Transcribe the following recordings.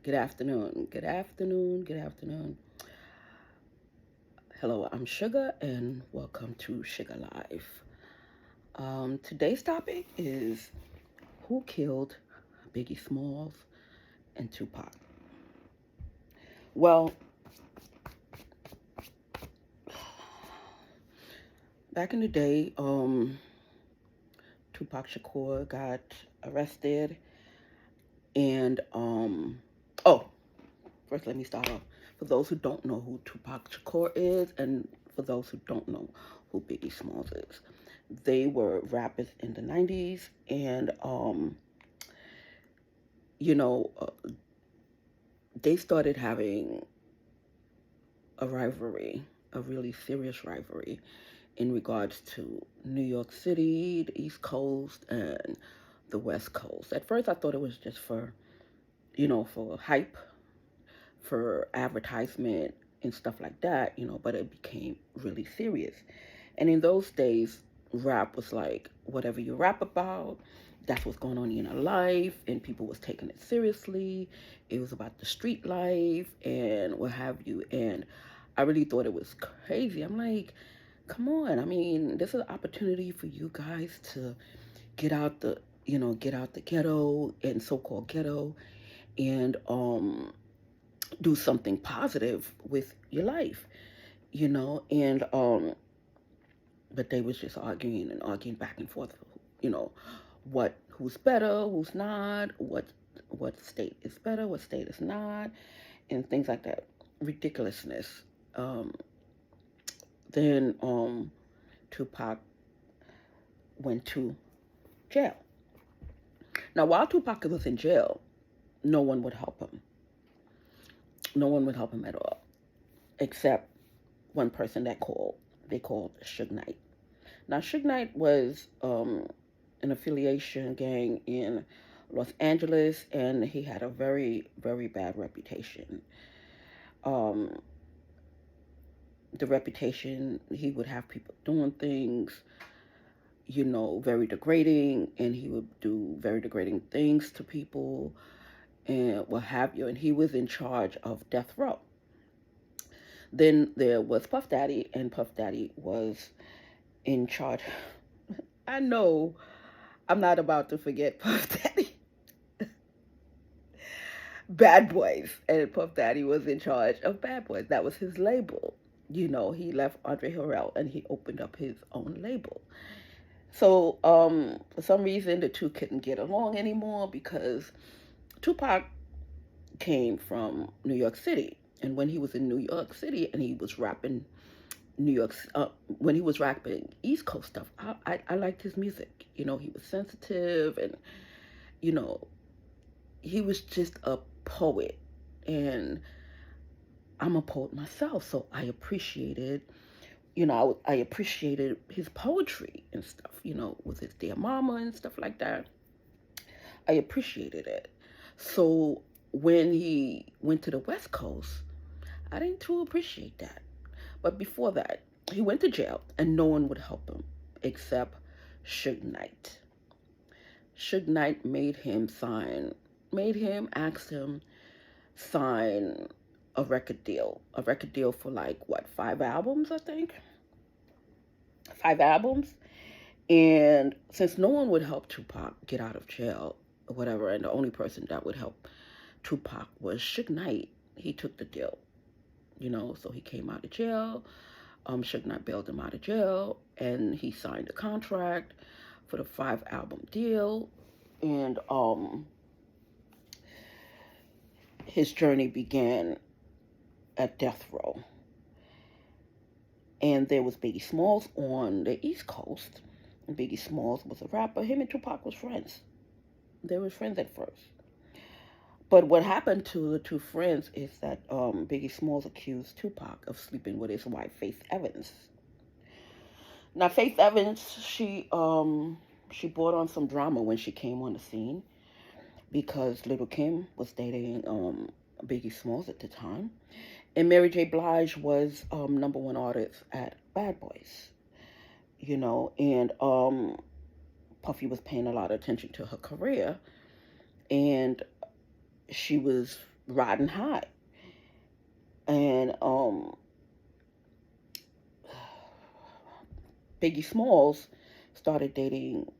Good afternoon. Good afternoon. Good afternoon. Hello, I'm Sugar, and welcome to Sugar Life. Today's topic is who killed Biggie Smalls and Tupac. Well, back in the day, Tupac Shakur got arrested, and oh, first let me start off. For those who don't know who Tupac Shakur is, and for those who don't know who Biggie Smalls is, they were rappers in the 90s, and you know, they started having a rivalry, a really serious rivalry in regards to New York City, the East Coast, and the West Coast. At first, I thought it was just for, for hype, for advertisement and stuff like that, but it became really serious. And in those days, rap was like whatever you rap about, that's what's going on in your life, and people was taking it seriously. It was about the street life and what have you. And I really thought it was crazy. I'm like, come on. I mean, this is an opportunity for you guys to get out the, get out the ghetto and so-called ghetto and do something positive with your life, and but they was just arguing and arguing back and forth, you know, who's better, who's not, what state is better, what state is not, and things like that. Ridiculousness. Um, then Tupac went to jail. Now, while Tupac was in jail, no one would help him. No one would help him at all, except one person that called. They called Suge Knight. Now, Suge Knight was an affiliation gang in Los Angeles, and he had a very, very bad reputation. Um, the reputation, he would have people doing things, very degrading, and he would do very degrading things to people and what have you. And he was in charge of Death Row. Then there was Puff Daddy, and Puff Daddy was in charge. I know I'm not about to forget Puff Daddy. Bad Boys. And Puff Daddy was in charge of Bad Boys. That was his label. He left Andre Harrell and he opened up his own label. So, for some reason, the two couldn't get along anymore because Tupac came from New York City. And when he was in New York City and he was rapping New York, when he was rapping East Coast stuff, I liked his music. He was sensitive, and you know, he was just a poet, and I'm a poet myself, so I appreciated, I appreciated his poetry and stuff, with his dear mama and stuff like that. I appreciated it. So when he went to the West Coast, I didn't too appreciate that. But before that, he went to jail and no one would help him except Suge Knight. Suge Knight asked him sign a record deal. A record deal for like, what, 5 albums, I think? 5 albums. And since no one would help Tupac get out of jail or whatever, and the only person that would help Tupac was Suge Knight, he took the deal. So he came out of jail. Suge Knight bailed him out of jail, and he signed a contract for the 5 album deal. And his journey began at Death Row. And there was Biggie Smalls on the East Coast. And Biggie Smalls was a rapper. Him and Tupac was friends. They were friends at first. But what happened to the two friends is that Biggie Smalls accused Tupac of sleeping with his wife, Faith Evans. Now, Faith Evans, she brought on some drama when she came on the scene because Little Kim was dating Biggie Smalls at the time, and Mary J. Blige was number one artist at Bad Boys. And Puffy was paying a lot of attention to her career, and she was riding high. And Biggie Smalls started dating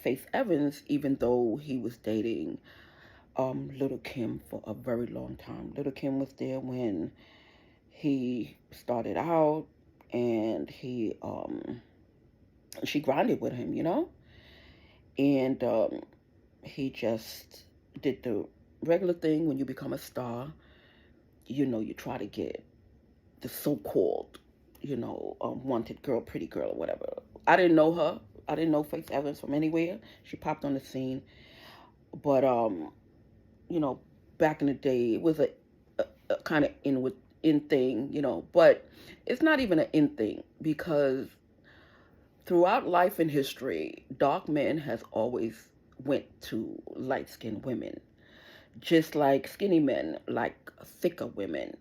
Faith Evans, even though he was dating Little Kim for a very long time. Little Kim was there when he started out, and she grinded with him, and he just did the regular thing when you become a star. You try to get the so-called, wanted girl, pretty girl, or whatever. I didn't know her. I didn't know Faith Evans from anywhere. She popped on the scene, but you know, back in the day, it was a kind of in thing, but it's not even an in thing because throughout life and history, dark men has always went to light skinned women, just like skinny men like thicker women.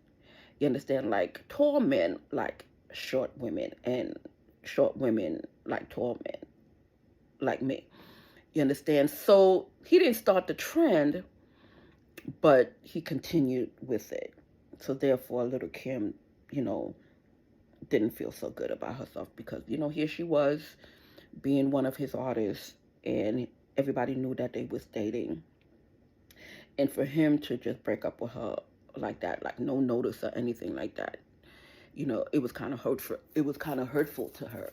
You understand? Like tall men like short women, and short women like tall men like me. You understand? So he didn't start the trend, but he continued with it. So therefore, little Kim, you know, didn't feel so good about herself because, here she was being one of his artists, and everybody knew that they was dating. And for him to just break up with her like that, like no notice or anything like that, it was kind of hurtful. It was kind of hurtful to her.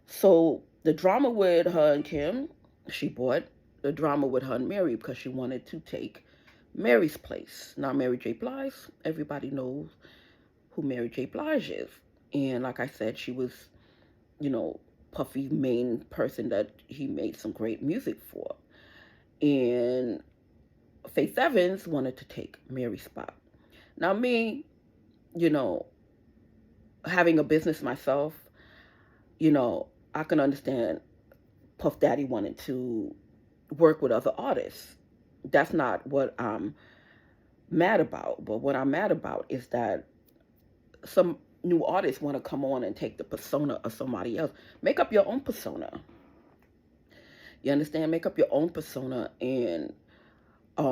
So the drama with her and Kim, she bought the drama with her and Mary because she wanted to take Mary's place. Now Mary J. Blige, everybody knows who Mary J. Blige is. And like I said, she was, you know, Puffy's main person that he made some great music for. And Faith Evans wanted to take Mary's spot. Now me, you know, having a business myself, I can understand Puff Daddy wanted to work with other artists. That's not what I'm mad about. But what I'm mad about is that some new artists want to come on and take the persona of somebody else. Make up your own persona. You understand? Make up your own persona and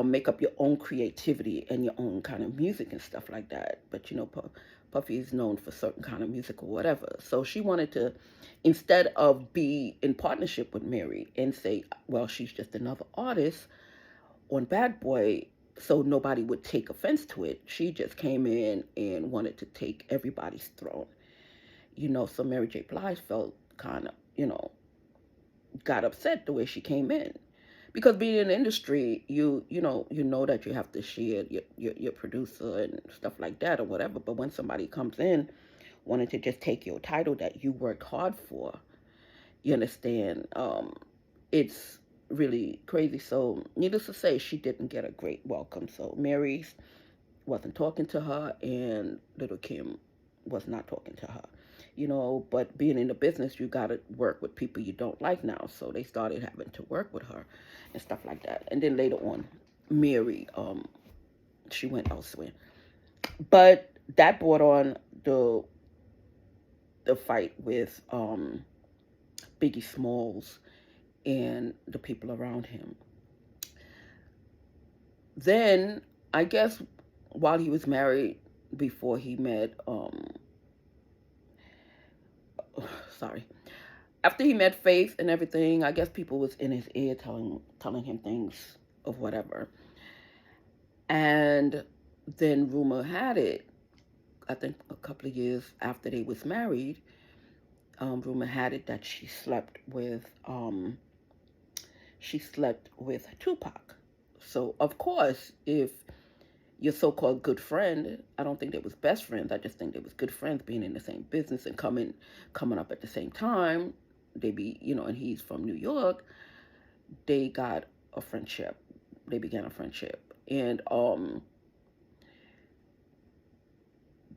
make up your own creativity and your own kind of music and stuff like that. But Puffy is known for certain kind of music or whatever. So she wanted to, instead of be in partnership with Mary and say, well, she's just another artist on Bad Boy, so nobody would take offense to it. She just came in and wanted to take everybody's throne. So Mary J. Blige felt kind of, got upset the way she came in. Because being in the industry, you know that you have to share your producer and stuff like that or whatever. But when somebody comes in wanting to just take your title that you worked hard for, you understand, it's really crazy. So needless to say, she didn't get a great welcome. So Mary wasn't talking to her, and little Kim was not talking to her. But being in the business, you got to work with people you don't like now. So they started having to work with her and stuff like that. And then later on, Mary, she went elsewhere. But that brought on the fight with Biggie Smalls and the people around him. Then, I guess, while he was married, before he met, sorry, after he met Faith and everything, I guess people was in his ear telling him things of whatever. And then rumor had it, I think a couple of years after they was married, rumor had it that she slept with Tupac. So of course, if your so-called good friend, I don't think they was best friends. I just think they was good friends, being in the same business and coming up at the same time. They be, and he's from New York. They got a friendship. They began a friendship, and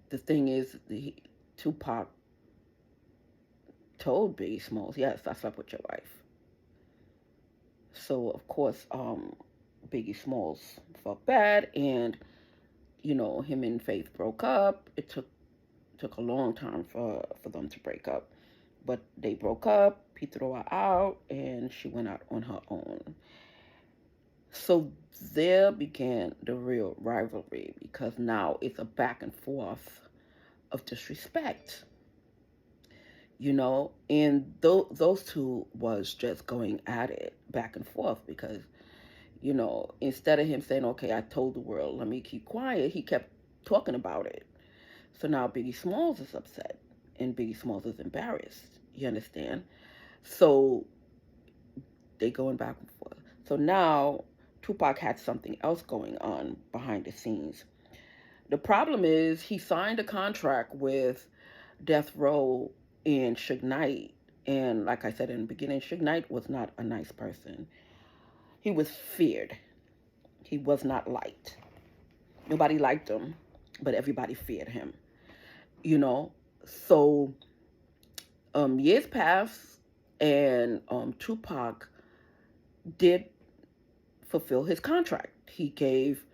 the thing is, Tupac told Biggie Smalls, "Yes, I slept with your wife." So of course, Biggie Smalls felt bad, and him and Faith broke up. It took a long time for them to break up, but they broke up. He threw her out, and she went out on her own. So there began the real rivalry because now it's a back and forth of disrespect, and those two was just going at it back and forth because, instead of him saying, okay, I told the world, let me keep quiet, he kept talking about it. So now Biggie Smalls is upset and Biggie Smalls is embarrassed. You understand? So they going back and forth. So now Tupac had something else going on behind the scenes. The problem is he signed a contract with Death Row and Suge Knight. And like I said in the beginning, Suge Knight was not a nice person. He was feared. He was not liked. Nobody liked him, but everybody feared him. You know, so years passed, and Tupac did fulfill his contract. He gave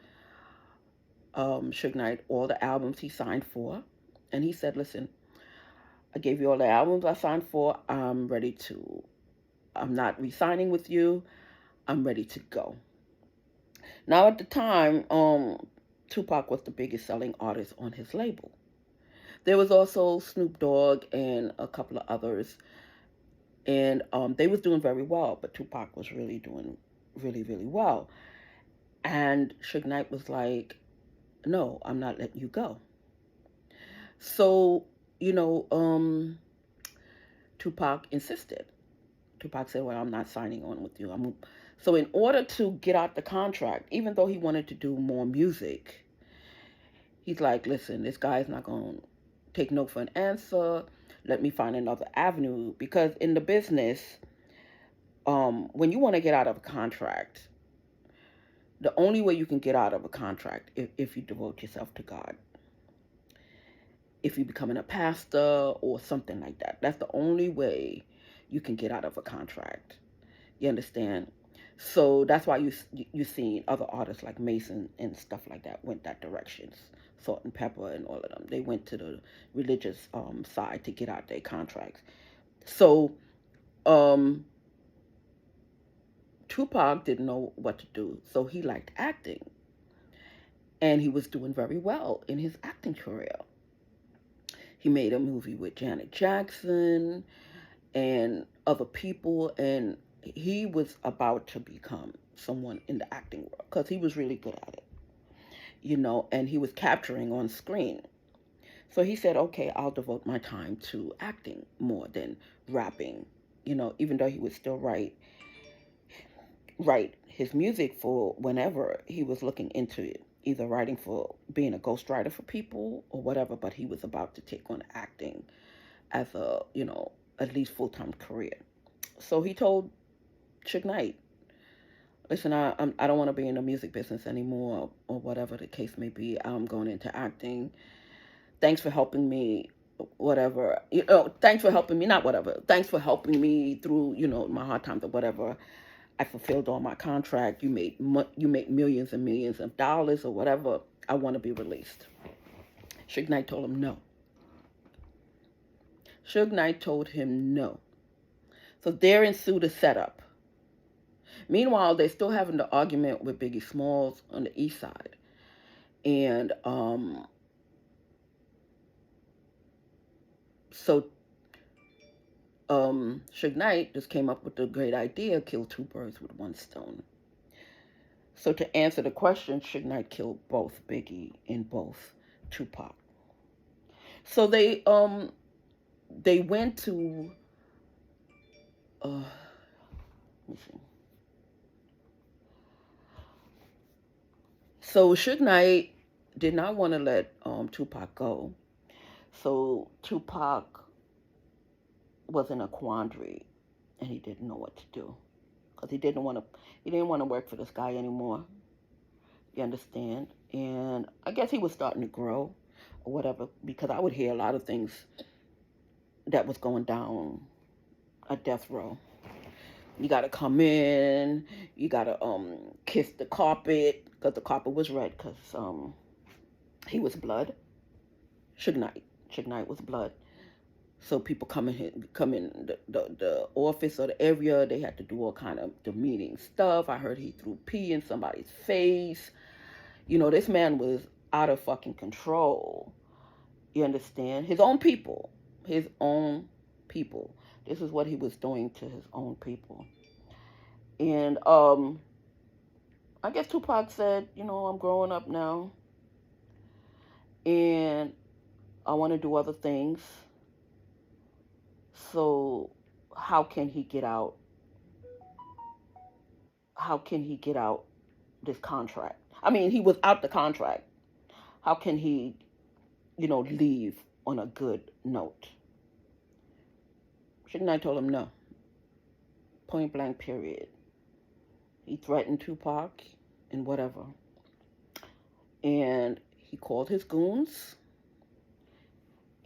Suge Knight all the albums he signed for, and he said, "Listen, I gave you all the albums I signed for. I'm ready to. I'm not re-signing with you. I'm ready to go." Now, at the time, Tupac was the biggest selling artist on his label. There was also Snoop Dogg and a couple of others, and they was doing very well. But Tupac was really doing really, really well. And Suge Knight was like, "No, I'm not letting you go." So, you know, Tupac insisted. Tupac said, "Well, I'm not signing on with you." So, in order to get out the contract, even though he wanted to do more music, he's like, "Listen, this guy's not going to take no for an answer. Let me find another avenue." Because in the business, when you want to get out of a contract, the only way you can get out of a contract if you devote yourself to God, if you're becoming a pastor or something like that. That's the only way you can get out of a contract. You understand? So that's why you seen other artists like Mason and stuff like that went that directions. Salt and Pepper and all of them. They went to the religious side to get out their contracts. So um, Tupac didn't know what to do. So he liked acting. And he was doing very well in his acting career. He made a movie with Janet Jackson and other people, and he was about to become someone in the acting world because he was really good at it, and he was capturing on screen. So he said, okay, I'll devote my time to acting more than rapping, even though he would still write his music for whenever he was looking into it, either writing for being a ghostwriter for people or whatever, but he was about to take on acting as a, at least full-time career. So he told Suge Knight, "Listen, I don't want to be in the music business anymore, or whatever the case may be. I'm going into acting. Thanks for helping me, whatever. Thanks for helping me, not whatever. Thanks for helping me through, my hard times or whatever. I fulfilled all my contract. You make millions and millions of dollars or whatever. I want to be released." Suge Knight told him no. Suge Knight told him no. So there ensued a setup. Meanwhile, they're still having the argument with Biggie Smalls on the east side. And so Suge Knight just came up with the great idea, kill two birds with one stone. So to answer the question, Suge Knight killed both Biggie and both Tupac. So they went to let me see. So Suge Knight did not want to let Tupac go. So Tupac was in a quandary, and he didn't know what to do because he didn't want to work for this guy anymore. You understand? And I guess he was starting to grow or whatever, because I would hear a lot of things that was going down at death row. You gotta come in, you gotta kiss the carpet because the carpet was red because he was blood. Suge Knight was blood. So people come in the office or the area. They had to do all kind of demeaning stuff. I heard he threw pee in somebody's face. This man was out of fucking control. You understand? His own people. His own people. This is what he was doing to his own people. And I guess Tupac said, I'm growing up now and I want to do other things. So how can he get out? How can he get out this contract? I mean, he was out the contract. How can he, leave on a good note? Shouldn't I told him no? Point blank, period. He threatened Tupac and whatever. And he called his goons.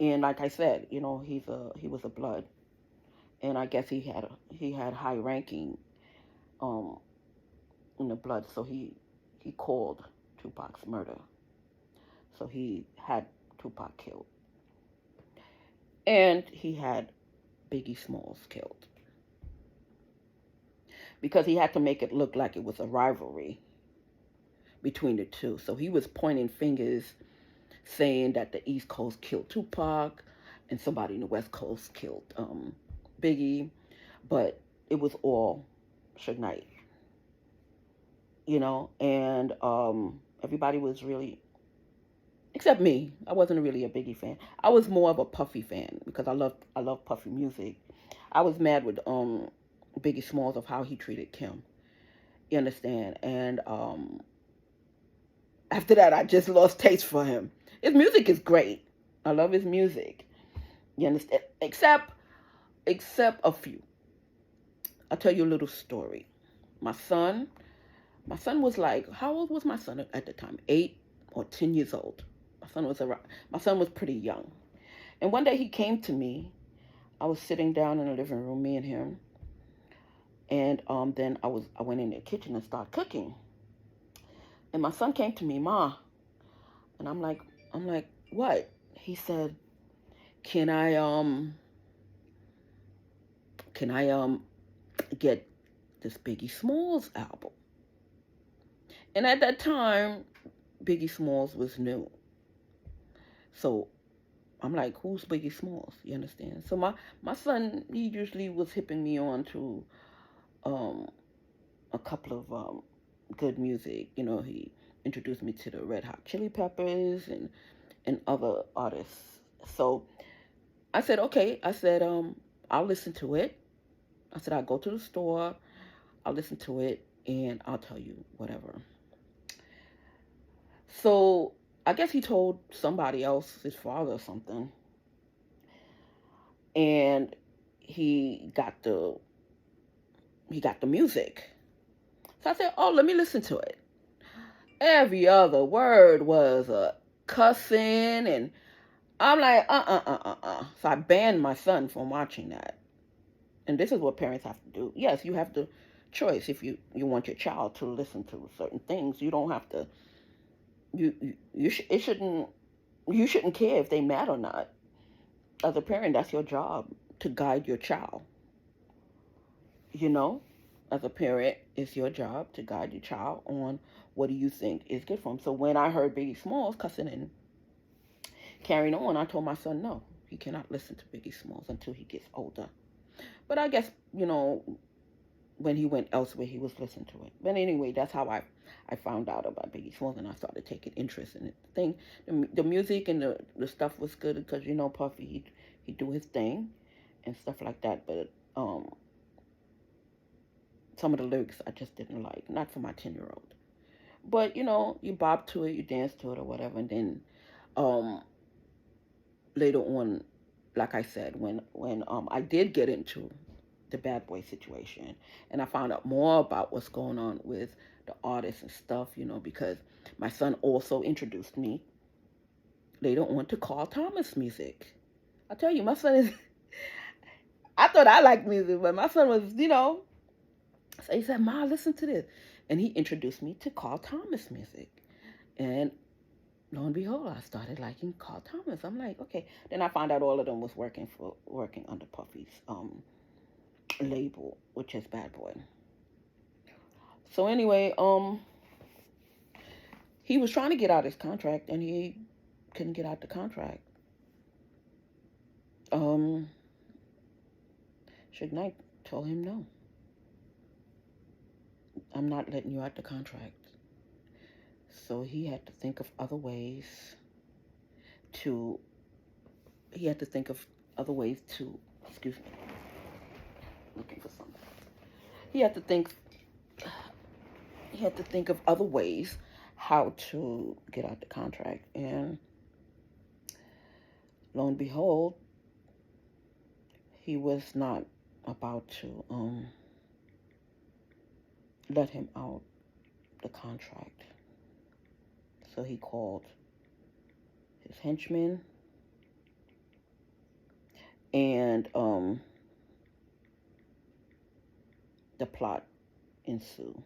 And like I said, he was a blood. And I guess he had high ranking in the blood, so he called Tupac's murder. So he had Tupac killed. And he had Biggie Smalls killed. Because he had to make it look like it was a rivalry between the two. So he was pointing fingers, saying that the East Coast killed Tupac and somebody in the West Coast killed Biggie. But it was all Suge Knight. And everybody was really, except me. I wasn't really a Biggie fan. I was more of a Puffy fan because I love Puffy music. I was mad with Biggie Smalls of how he treated Kim. You understand? And after that, I just lost taste for him. His music is great. I love his music. You understand? Except a few. I'll tell you a little story. My son was like, how old was my son at the time? 8 or 10 years old. My son was pretty young. And one day he came to me. I was sitting down in the living room, me and him. And then I went in the kitchen and started cooking. And my son came to me, Ma. And I'm like, what? He said, can I get this Biggie Smalls album? And at that time, Biggie Smalls was new. So I'm like, who's Biggie Smalls? You understand? So my son, he usually was hipping me on to a couple of good music. He introduced me to the Red Hot Chili Peppers and other artists. So I said, okay. I said, I'll listen to it. I said, I'll go to the store, I'll listen to it, and I'll tell you whatever. So I guess he told somebody else, his father or something, and he got the music. So I said, oh, let me listen to it. Every other word was a cussing, and I'm like, So I banned my son from watching that. And this is what parents have to do. Yes, you have the choice if you want your child to listen to certain things. You don't have to. You shouldn't care if they mad or not. As a parent, that's your job to guide your child. As a parent, it's your job to guide your child on what do you think is good for him. So when I heard Biggie Smalls cussing and carrying on, I told my son no, he cannot listen to Biggie Smalls until he gets older. But I guess, when he went elsewhere, he was listening to it. But anyway, that's how I found out about Biggie Smalls, and I started taking interest in it. The music and the stuff was good because, Puffy, he'd do his thing and stuff like that. But some of the lyrics I just didn't like, not for my 10-year-old. But, you bob to it, you dance to it or whatever. And then later on, like I said, when I did get into the bad boy situation and I found out more about what's going on with the artists and stuff, because my son also introduced me later on to Carl Thomas music. I tell you, my son is, I thought I liked music, but my son was, so he said, Ma, listen to this. And he introduced me to Carl Thomas music. And lo and behold, I started liking Carl Thomas. I'm like, okay. Then I found out all of them was working under Puffy's label, which is Bad Boy. So anyway, he was trying to get out his contract and he couldn't get out the contract. Um, Suge Knight told him no. I'm not letting you out the contract. So he had to think of other ways to. He had to think of other ways to. Excuse me. Looking for something. He had to think. He had to think of other ways how to get out the contract, and lo and behold, he was not about to let him out the contract. So he called his henchmen, and the plot ensued.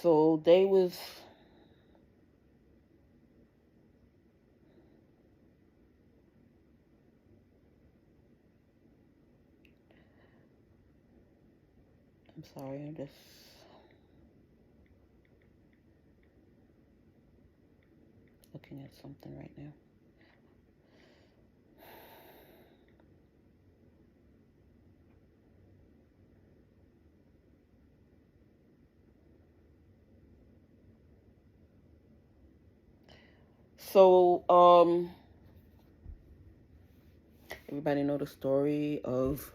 So they was I'm sorry, I'm just looking at something right now. So everybody know the story of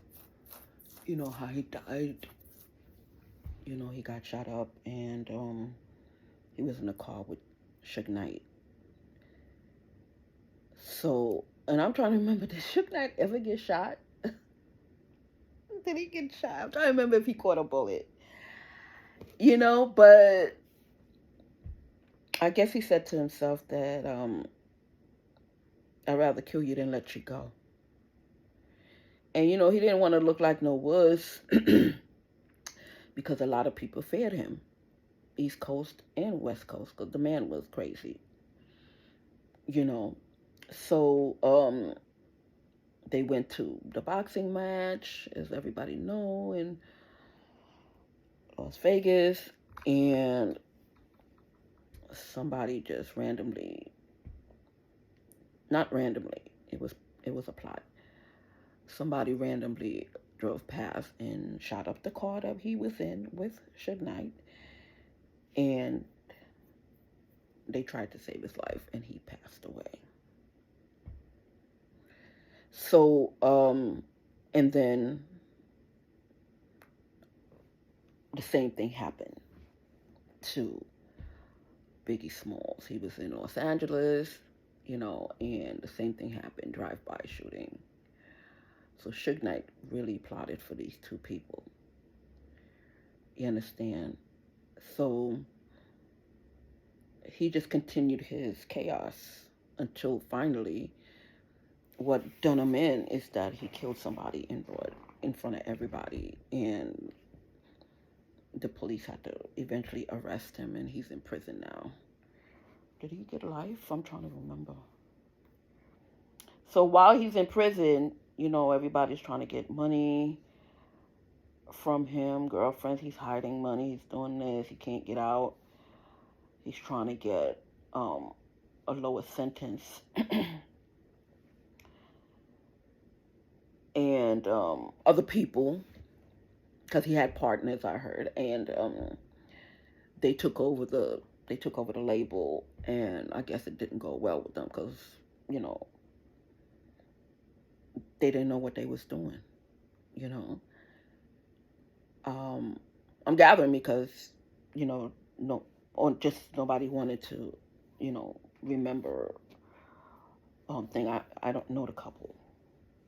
how he died. He got shot up, and he was in a car with Suge Knight. So, and I'm trying to remember, did Suge Knight ever get shot? Did he get shot? I'm trying to remember if he caught a bullet. But I guess he said to himself that I'd rather kill you than let you go. And he didn't want to look like no wuss because a lot of people feared him, East Coast and West Coast, because the man was crazy. So they went to the boxing match, as everybody know, in Las Vegas, and somebody just randomly, not randomly, it was a plot. Somebody randomly drove past and shot up the car that he was in with Suge Knight, and they tried to save his life, and he passed away. So, and then the same thing happened to Biggie Smalls. He was in Los Angeles, and the same thing happened, drive-by shooting. So Suge Knight really plotted for these two people. You understand? So he just continued his chaos until finally what done him in is that he killed somebody in front of everybody, and the police had to eventually arrest him, and he's in prison now. Did he get life? I'm trying to remember. So while he's in prison, everybody's trying to get money from him, girlfriends. He's hiding money. He's doing this. He can't get out. He's trying to get a lower sentence. And other people, because he had partners, I heard, and they took over the label, and I guess it didn't go well with them because they didn't know what they was doing. I'm gathering because no, or just nobody wanted to remember thing. I don't know the couple.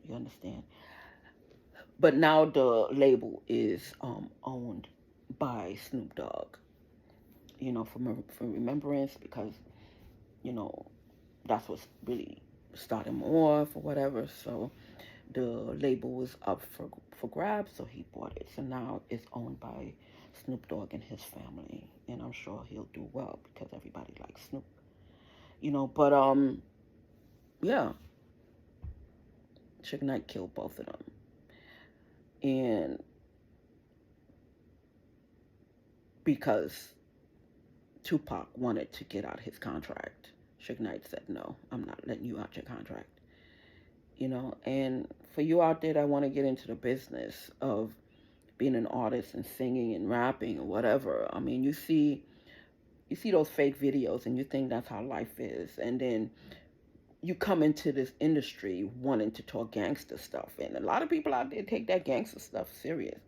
You understand? But now the label is owned by Snoop Dogg. For remembrance, because that's what's really started him off or whatever. So, the label was up for grabs, so he bought it. So now it's owned by Snoop Dogg and his family, and I'm sure he'll do well because everybody likes Snoop, But yeah, Suge Knight killed both of them, and because Tupac wanted to get out his contract, Suge Knight said, "No, I'm not letting you out your contract." And for you out there that want to get into the business of being an artist and singing and rapping or whatever, I mean, you see those fake videos and you think that's how life is, and then you come into this industry wanting to talk gangster stuff, and a lot of people out there take that gangster stuff serious.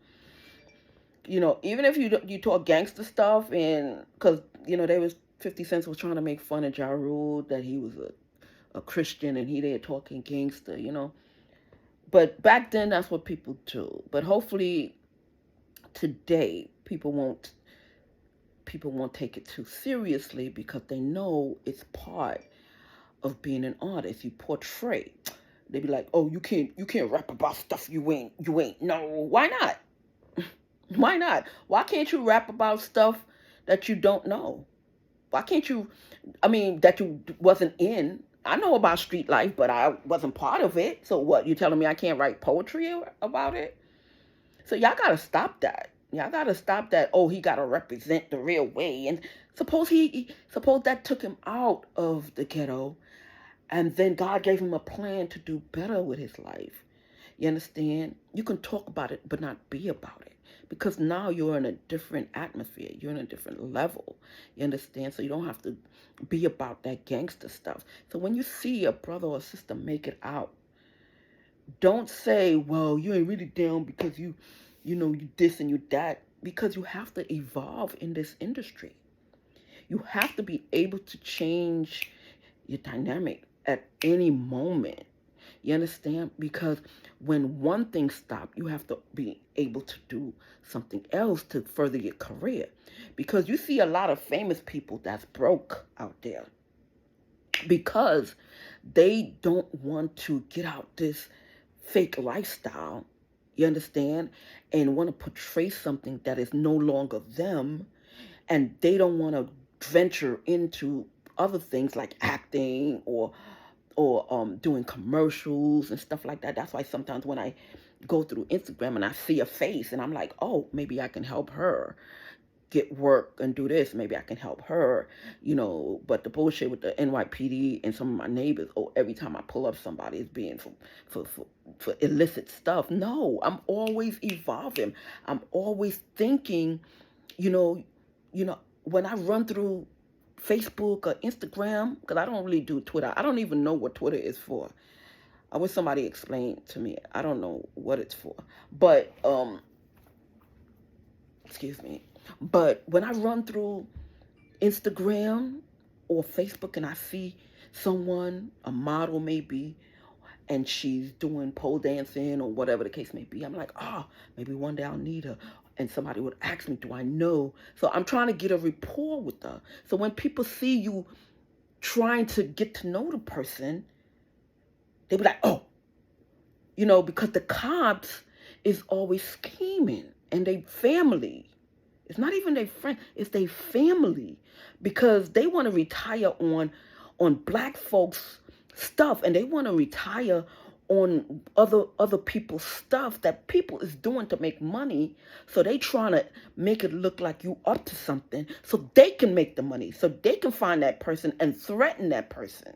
Even if you talk gangster stuff, and because there was 50 Cent was trying to make fun of Ja Rule, that he was a Christian and he there talking gangster, But back then, that's what people do. But hopefully, today people won't take it too seriously because they know it's part of being an artist. You portray. They be like, "Oh, you can't rap about stuff you ain't know." Why not? Why not? Why can't you rap about stuff that you don't know? Why can't you? I mean, that you wasn't in. I know about street life, but I wasn't part of it. So what? You telling me I can't write poetry about it? So y'all gotta stop that. Y'all gotta stop that. Oh, he gotta represent the real way. And suppose suppose that took him out of the ghetto, and then God gave him a plan to do better with his life. You understand? You can talk about it, but not be about it. Because now you're in a different atmosphere. You're in a different level. You understand? So you don't have to be about that gangster stuff. So when you see a brother or sister make it out, don't say, "Well, you ain't really down because you this and you that." Because you have to evolve in this industry. You have to be able to change your dynamic at any moment. You understand? Because when one thing stops, you have to be able to do something else to further your career. Because you see a lot of famous people that's broke out there because they don't want to get out this fake lifestyle, you understand, and want to portray something that is no longer them, and they don't want to venture into other things like acting or doing commercials and stuff like that. That's why sometimes when I go through Instagram and I see a face and I'm like, "Oh, maybe I can help her get work and do this. Maybe I can help her," But the bullshit with the NYPD and some of my neighbors, oh, every time I pull up somebody, it's being for illicit stuff. No, I'm always evolving. I'm always thinking, you know, when I run through Facebook or Instagram, because I don't really do Twitter. I don't even know what Twitter is for. I wish somebody explained to me. I don't know what it's for. But excuse me. But when I run through Instagram or Facebook and I see someone, a model maybe, and she's doing pole dancing or whatever the case may be, I'm like, maybe one day I'll need her. And somebody would ask me, do I know? So I'm trying to get a rapport with her. So when people see you trying to get to know the person, they be like, "Oh," because the cops is always scheming, and they family. It's not even their friend, it's their family, because they want to retire on black folks stuff, and they want to retire on other people's stuff that people is doing to make money. So they trying to make it look like you up to something so they can make the money, so they can find that person and threaten that person.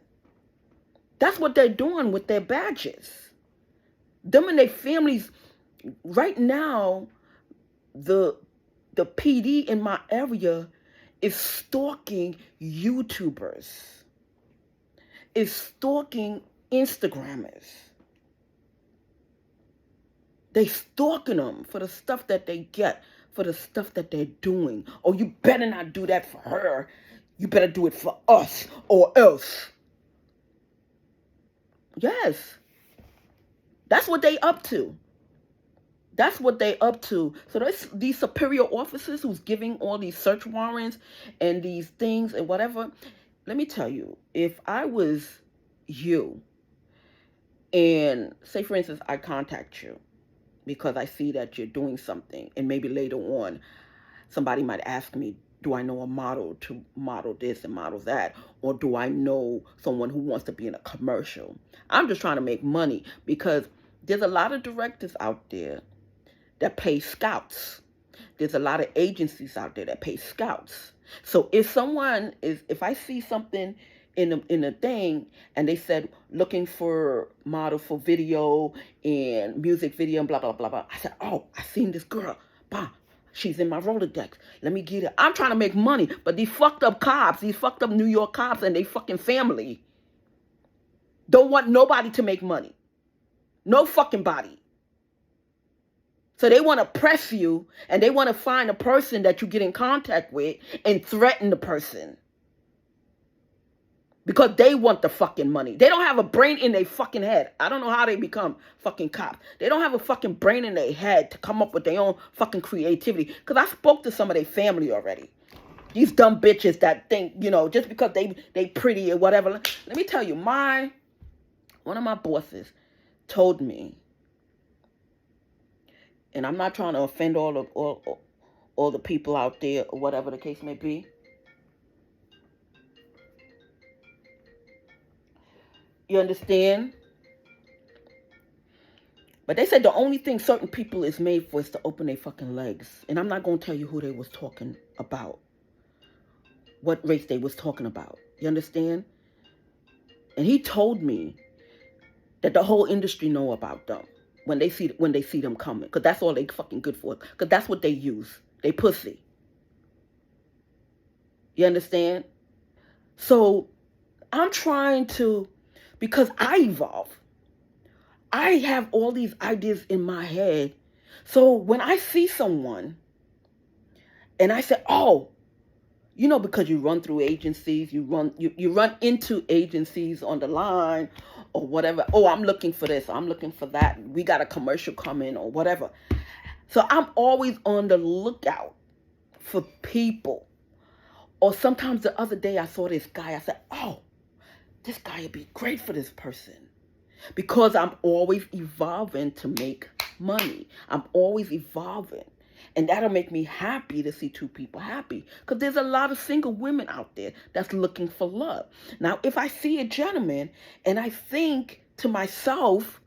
That's what they're doing with their badges. Them and their families. Right now, the PD in my area is stalking YouTubers, is stalking Instagrammers. They stalking them for the stuff that they get, for the stuff that they're doing. "Oh, you better not do that for her. You better do it for us or else." Yes. That's what they up to. That's what they up to. So these superior officers who's giving all these search warrants and these things and whatever. Let me tell you, if I was you And say, for instance, I contact you because I see that you're doing something, and maybe later on somebody might ask me, do I know a model to model this and model that? Or do I know someone who wants to be in a commercial? I'm just trying to make money because there's a lot of directors out there that pay scouts. There's a lot of agencies out there that pay scouts. So if I see something in a thing and they said looking for model for video and music video and blah blah blah blah, I said, oh, I seen this girl. Bah, she's in my Rolodex. Let me get her. I'm trying to make money, but these fucked up cops, these fucked up New York cops and they fucking family don't want nobody to make money. No fucking body. So they want to press you and they want to find a person that you get in contact with and threaten the person. Because they want the fucking money. They don't have a brain in their fucking head. I don't know how they become fucking cops. They don't have a fucking brain in their head to come up with their own fucking creativity. Because I spoke to some of their family already. These dumb bitches that think, just because they pretty or whatever. Let me tell you, one of my bosses told me, and I'm not trying to offend all the people out there or whatever the case may be. You understand? But they said the only thing certain people is made for is to open their fucking legs. And I'm not going to tell you who they was talking about. What race they was talking about. You understand? And he told me that the whole industry know about them when they see them coming. Because that's all they fucking good for. Because that's what they use. They pussy. You understand? So I'm trying to, because I evolve. I have all these ideas in my head. So when I see someone and I say, oh, because you run through agencies, you run into agencies on the line or whatever. Oh, I'm looking for this. I'm looking for that. We got a commercial coming or whatever. So I'm always on the lookout for people. Or sometimes the other day I saw this guy. I said, oh, this guy would be great for this person. Because I'm always evolving to make money. I'm always evolving. And that'll make me happy to see two people happy. Because there's a lot of single women out there that's looking for love. Now, if I see a gentleman and I think to myself,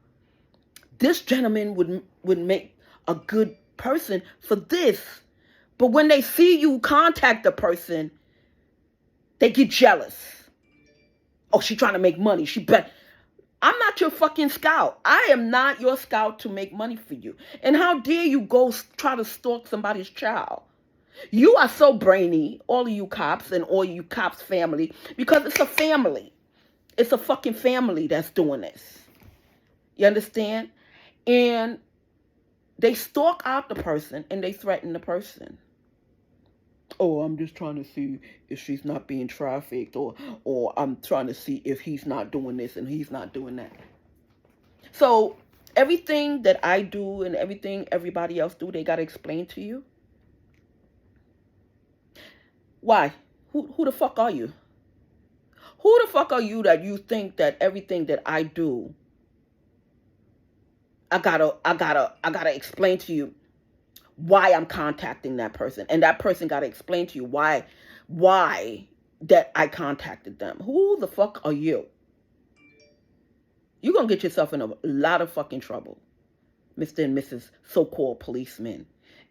this gentleman would make a good person for this. But when they see you contact the person, they get jealous. Oh, she's trying to make money. I'm not your fucking scout. I am not your scout to make money for you. And how dare you go try to stalk somebody's child? You are so brainy, all of you cops and all you cops' family, because it's a family. It's a fucking family that's doing this. You understand? And they stalk out the person and they threaten the person. Oh, I'm just trying to see if she's not being trafficked, or I'm trying to see if he's not doing this and he's not doing that. So everything that I do and everything everybody else do, they got to explain to you. Why? Who the fuck are you? Who the fuck are you that you think that everything that I do, I gotta explain to you why I'm contacting that person, and that person got to explain to you why that I contacted them. Who the fuck are you? You're going to get yourself in a lot of fucking trouble, Mr. and Mrs. so-called policemen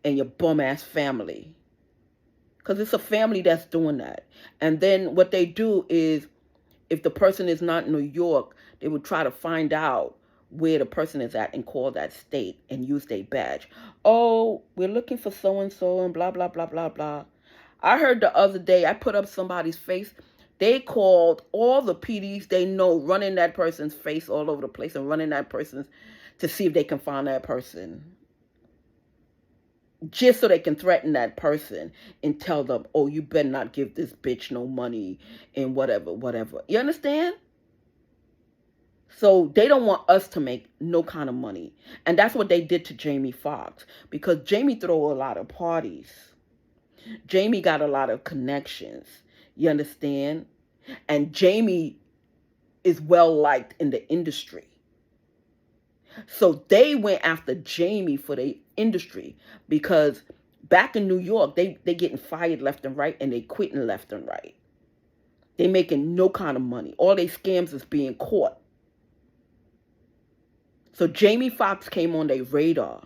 and your bum-ass family. Because it's a family that's doing that. And then what they do is, if the person is not in New York, they would try to find out where the person is at and call that state and use their badge. Oh, we're looking for so-and-so and blah, blah, blah, blah, blah. I heard the other day, I put up somebody's face. They called all the PDs they know, running that person's face all over the place and running that person's to see if they can find that person. Just so they can threaten that person and tell them, oh, you better not give this bitch no money and whatever. You understand? So they don't want us to make no kind of money. And that's what they did to Jamie Foxx. Because Jamie throw a lot of parties. Jamie got a lot of connections. You understand? And Jamie is well liked in the industry. So they went after Jamie for the industry because back in New York, they getting fired left and right and they quitting left and right. They making no kind of money. All they scams is being caught. So Jamie Foxx came on their radar.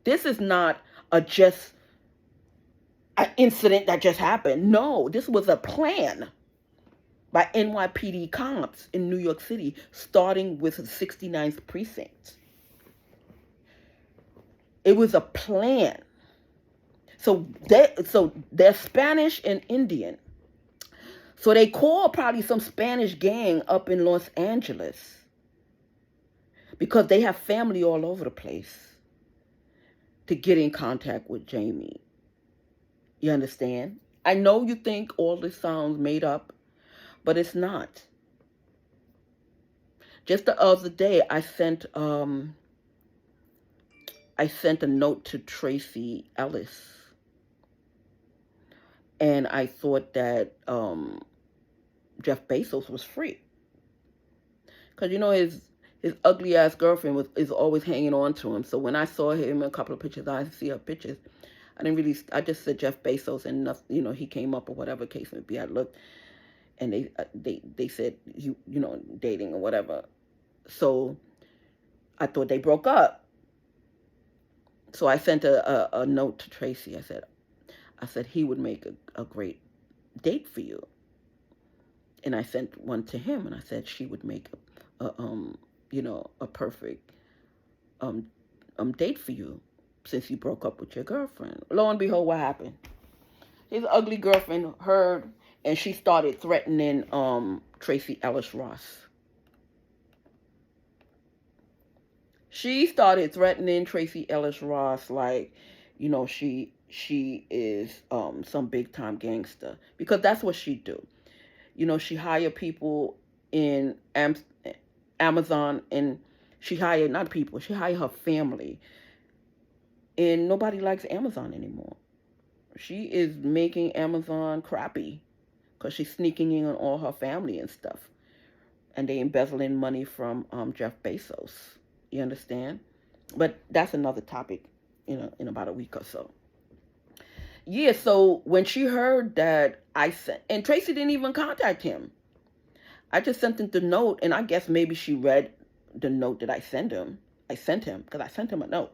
This is not a just an incident that just happened. No, this was a plan by NYPD cops in New York City, starting with the 69th precinct. It was a plan. So they're Spanish and Indian. So they called probably some Spanish gang up in Los Angeles because they have family all over the place to get in contact with Jamie. You understand? I know you think all this sounds made up, but it's not. Just the other day, I sent a note to Tracy Ellis, and I thought that Jeff Bezos was free, because his ugly ass girlfriend is always hanging on to him. So when I saw him in a couple of pictures, I see her pictures. I just said Jeff Bezos, and nothing, he came up or whatever case may be. I looked, and they said dating or whatever. So I thought they broke up. So I sent a note to Tracy. I said he would make a great date for you. And I sent one to him, and I said she would make a perfect date for you since you broke up with your girlfriend. Lo and behold, what happened? His ugly girlfriend heard, and she started threatening Tracy Ellis Ross. She started threatening Tracy Ellis Ross like, she is some big time gangster, because that's what she do. She hire people in Amazon, and she hire her family. And nobody likes Amazon anymore. She is making Amazon crappy because she's sneaking in on all her family and stuff. And they embezzling money from Jeff Bezos. You understand? But that's another topic, in about a week or so. Yeah, so when she heard that and Tracy didn't even contact him. I just sent him the note, and I guess maybe she read the note that I sent him, because I sent him a note.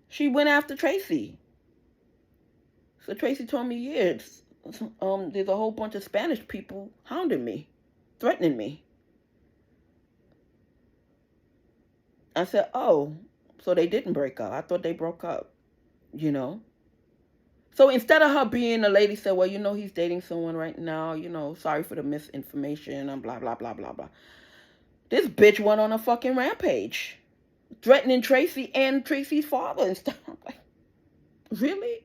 She went after Tracy. So Tracy told me, yeah, there's a whole bunch of Spanish people hounding me, threatening me. I said, oh, so they didn't break up. I thought they broke up, So instead of her being a lady said, well, he's dating someone right now, sorry for the misinformation and blah, blah, blah, blah, blah. This bitch went on a fucking rampage, threatening Tracy and Tracy's father and stuff. I'm like, really?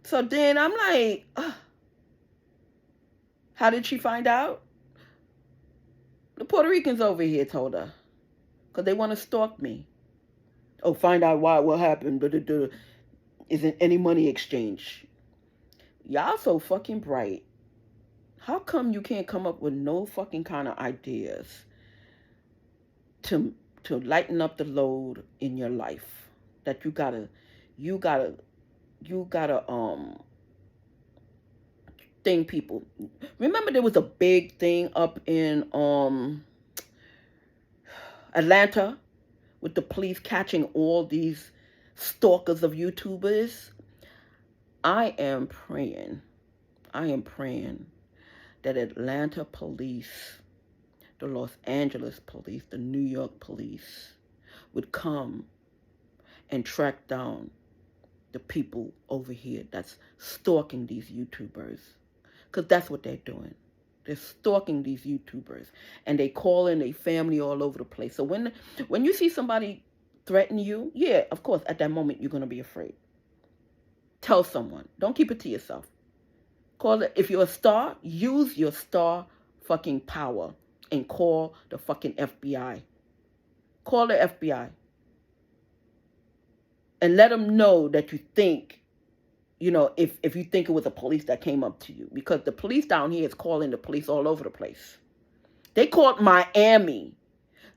So then I'm like, how did she find out? The Puerto Ricans over here told her, because they want to stalk me. Oh, find out what happened. Isn't any money exchange? Y'all so fucking bright. How come you can't come up with no fucking kind of ideas to lighten up the load in your life? That you gotta thing people. Remember there was a big thing up in Atlanta with the police catching all these stalkers of YouTubers? I am praying that Atlanta police, the Los Angeles police, the New York police would come and track down the people over here that's stalking these YouTubers. Because that's what they're doing. They're stalking these YouTubers. And they call in their family all over the place. So when you see somebody threaten you, yeah, of course, at that moment, you're going to be afraid. Tell someone. Don't keep it to yourself. Call it. If you're a star, use your star fucking power and call the fucking FBI. Call the FBI. And let them know that you think if you think it was the police that came up to you, because the police down here is calling the police all over the place. They called Miami.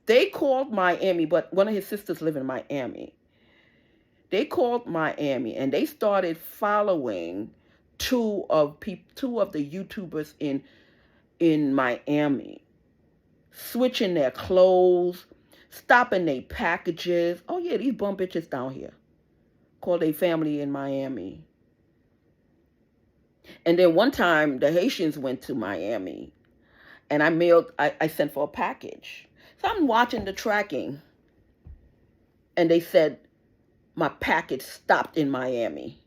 But one of his sisters live in Miami. They called Miami and they started following two of the YouTubers in Miami, switching their clothes, stopping their packages. Oh yeah, these bum bitches down here called their family in Miami. And then one time the Haitians went to Miami and I sent for a package. So I'm watching the tracking and they said my package stopped in Miami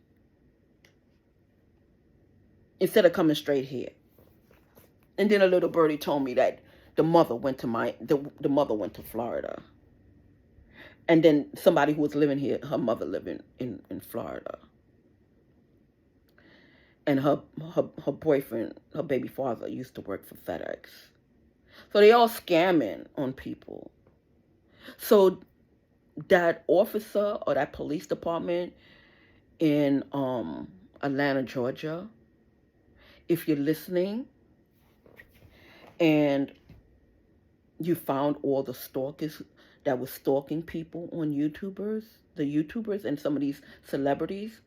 instead of coming straight here. And then a little birdie told me that the mother went to Florida. And then somebody who was living here, her mother living in Florida. And her boyfriend, her baby father, used to work for FedEx. So they all scamming on people. So that officer or that police department in Atlanta, Georgia, if you're listening and you found all the stalkers that were stalking people on the YouTubers and some of these celebrities,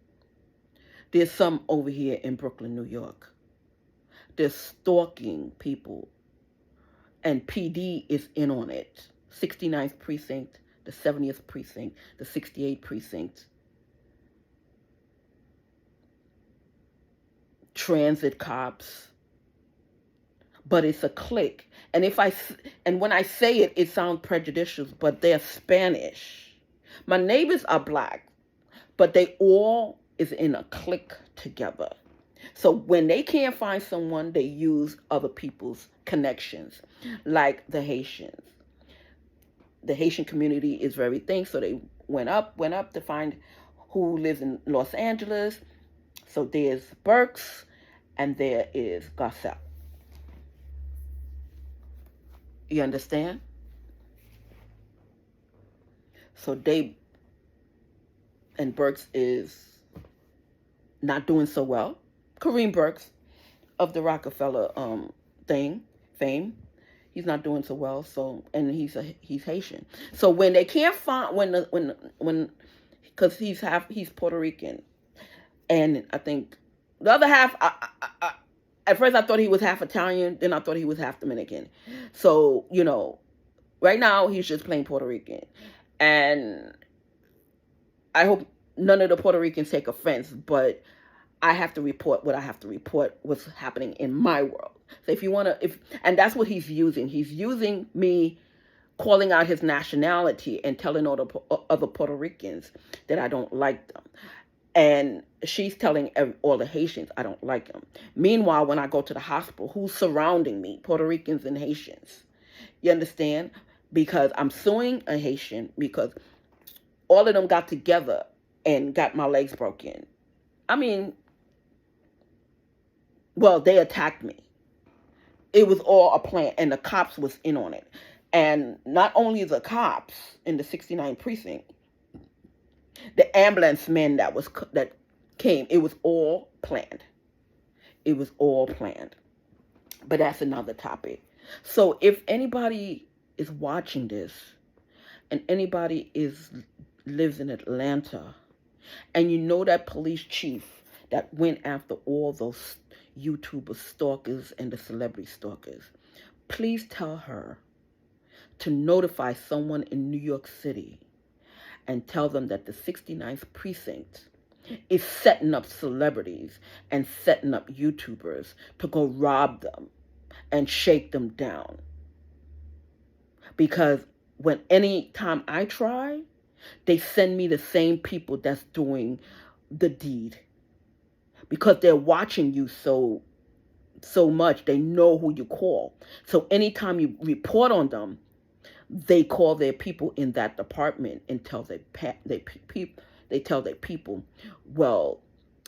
there's some over here in Brooklyn, New York. They're stalking people. And PD is in on it. 69th Precinct, the 70th Precinct, the 68th Precinct. Transit cops. But it's a clique. And when I say it, it sounds prejudicial, but they're Spanish. My neighbors are black, but they all is in a clique together. So when they can't find someone, they use other people's connections, like the Haitians. The Haitian community is very thin, so they went up to find who lives in Los Angeles. So there's Burks and there is Garcelle. You understand? So Burks is not doing so well. Kareem Burks of the Rockefeller fame, he's not doing so well. So, and he's Haitian. So when they can't find because he's Puerto Rican, and I think the other half, at first I thought he was half Italian, then I thought he was half Dominican. So right now he's just plain Puerto Rican, and I hope none of the Puerto Ricans take offense, but I have to report what I have to report, what's happening in my world. So and that's what he's using. He's using me calling out his nationality and telling all the other Puerto Ricans that I don't like them. And she's telling all the Haitians I don't like them. Meanwhile, when I go to the hospital, who's surrounding me? Puerto Ricans and Haitians. You understand? Because I'm suing a Haitian because all of them got together and got my legs broken. I mean, well, they attacked me. It was all a plan, and the cops was in on it. And not only the cops in the 69th Precinct, the ambulance men that came, it was all planned. It was all planned. But that's another topic. So if anybody is watching this, and anybody lives in Atlanta, and you know that police chief that went after all those YouTuber stalkers and the celebrity stalkers, please tell her to notify someone in New York City and tell them that the 69th Precinct is setting up celebrities and setting up YouTubers to go rob them and shake them down. Because any time I try, they send me the same people that's doing the deed. Because they're watching you so much, they know who you call. So anytime you report on them, they call their people in that department and tell they tell their people, well,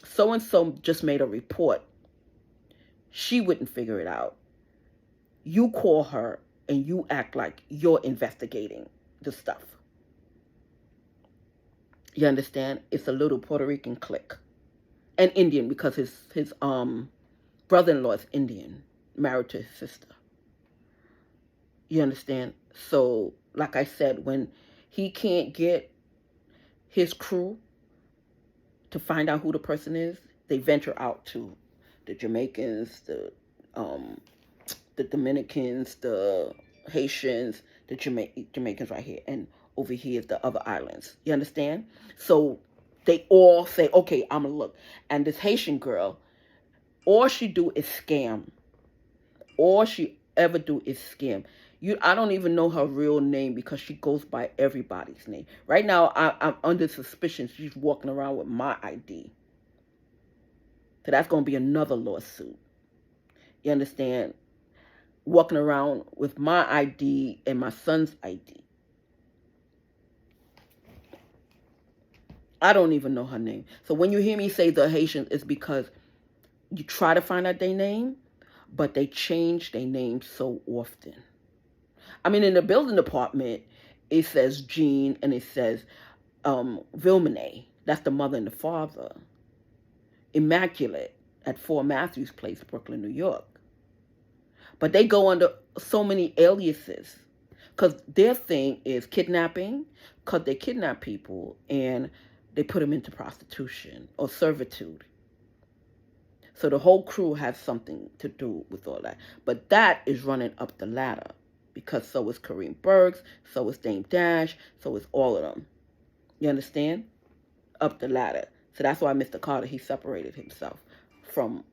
so-and-so just made a report. She wouldn't figure it out. You call her and you act like you're investigating the stuff. You understand? It's a little Puerto Rican clique. and Indian because his brother-in-law is Indian, married to his sister. You understand? So, like I said, when he can't get his crew to find out who the person is, they venture out to the Jamaicans, the Dominicans, the Haitians, the Jamaicans right here, and over here is the other islands. You understand? So they all say, okay, I'm gonna look. And this Haitian girl, all she do is scam. All she ever do is scam. I don't even know her real name because she goes by everybody's name. Right now, I'm under suspicion she's walking around with my ID. So that's going to be another lawsuit. You understand? Walking around with my ID and my son's ID. I don't even know her name. So when you hear me say the Haitians, it's because you try to find out their name, but they change their name so often. I mean, in the building department, it says Jean and it says Vilmene. That's the mother and the father. Immaculate at 4 Matthews Place, Brooklyn, New York. But they go under so many aliases because their thing is kidnapping, because they kidnap people and they put them into prostitution or servitude. So the whole crew has something to do with all that. But that is running up the ladder because so is Kareem Burks, so is Dame Dash, so is all of them. You understand? Up the ladder. So that's why Mr. Carter, he separated himself from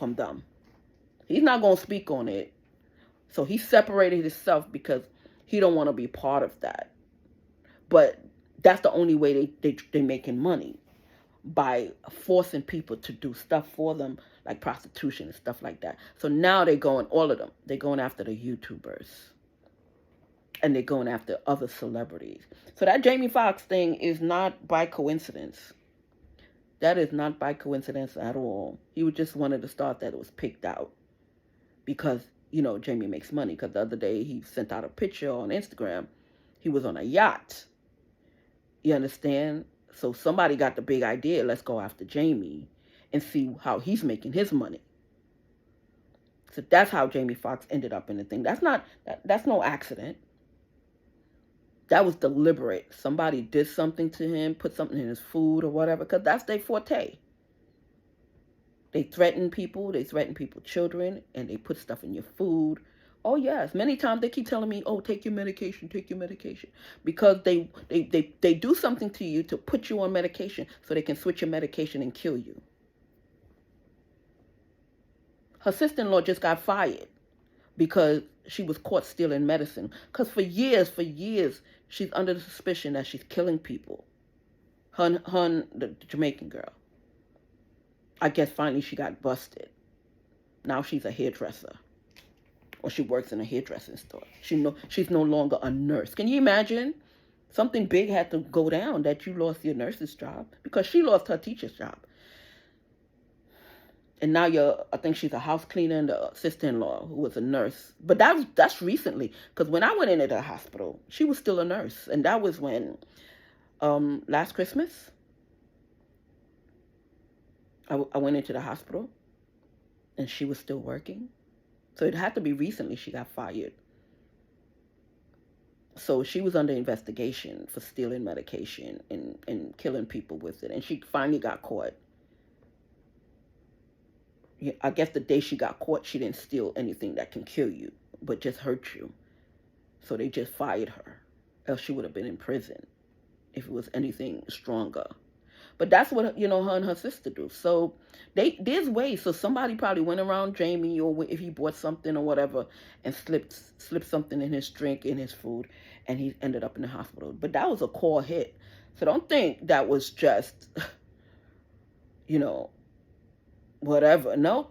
them. He's not going to speak on it. So he separated himself because he don't want to be part of that. But that's the only way they making money, by forcing people to do stuff for them, like prostitution and stuff like that. So now they're going, all of them, they're going after the YouTubers. And they're going after other celebrities. So that Jamie Foxx thing is not by coincidence. That is not by coincidence at all. He was just one of the stars that was picked out. Because, Jamie makes money. Because the other day he sent out a picture on Instagram. He was on a yacht. You understand? So somebody got the big idea, let's go after Jamie and see how he's making his money. So that's how Jamie Foxx ended up in the thing. That's no accident. That was deliberate. Somebody did something to him, put something in his food or whatever, because that's their forte. They threaten people's children, and they put stuff in your food. Oh, yes. Many times they keep telling me, oh, take your medication. Because they do something to you to put you on medication so they can switch your medication and kill you. Her sister-in-law just got fired because she was caught stealing medicine. Because for years, she's under the suspicion that she's killing people. Her and the Jamaican girl. I guess finally she got busted. Now she's a hairdresser. Or she works in a hairdressing store. She's no longer a nurse. Can you imagine? Something big had to go down that you lost your nurse's job because she lost her teacher's job. And now I think she's a house cleaner and the sister-in-law who was a nurse. But that's recently, because when I went into the hospital, she was still a nurse. And that was when, last Christmas, I went into the hospital and she was still working. So it had to be recently she got fired. So she was under investigation for stealing medication and killing people with it. And she finally got caught. I guess the day she got caught, she didn't steal anything that can kill you, but just hurt you. So they just fired her. Else she would have been in prison if it was anything stronger. But that's what, her and her sister do. So there's ways. So somebody probably went around Jamie, or if he bought something or whatever, and slipped something in his drink, in his food, and he ended up in the hospital. But that was a core hit. So don't think that was just, whatever. No,